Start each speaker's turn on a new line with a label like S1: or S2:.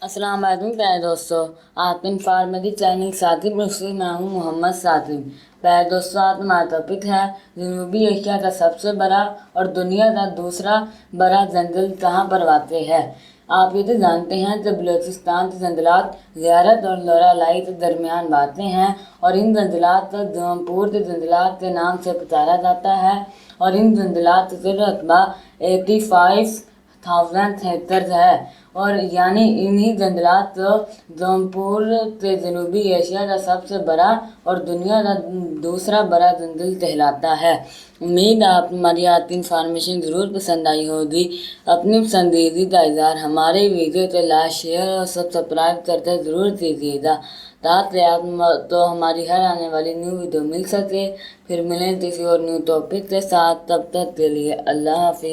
S1: अस्सलाम वालेकुम प्यारे दोस्तों, आप इंफॉर्मेटिव चैनल साथी से मैं हूँ मोहम्मद साथी। प्यारे दोस्तों, आज हमारा टॉपिक है जनूबी एशिया का सबसे बड़ा और दुनिया का दूसरा बड़ा जंगल कहाँ पर वाक़ है। आप ये तो जानते हैं जब बलूचिस्तान के जंगलात ज़ियारत और लोरालाई के दरमियान वाक़ हैं और इन जंगलात को जौनपुर के जंगलात के नाम से पुकारा जाता है और इन जंगलात का रकबा 85,000 हेक्टर है और यानी इन्हीं जंगलात को जौनपुर के जनूबी एशिया का सबसे बड़ा और दुनिया का दूसरा बड़ा जंगल कहलाता है। उम्मीद आप हमारी आज की इन्फॉर्मेशन ज़रूर पसंद आई होगी। अपनी पसंदीदा का इज़हार हमारे वीडियो को लाइक शेयर और सब्सक्राइब करके ज़रूर कीजिएगा ताकि आप तो हमारी हर आने वाली न्यू वीडियो मिल सके। फिर मिलें किसी और न्यू टॉपिक के साथ, तब तक के लिए अल्लाह हाफिज़।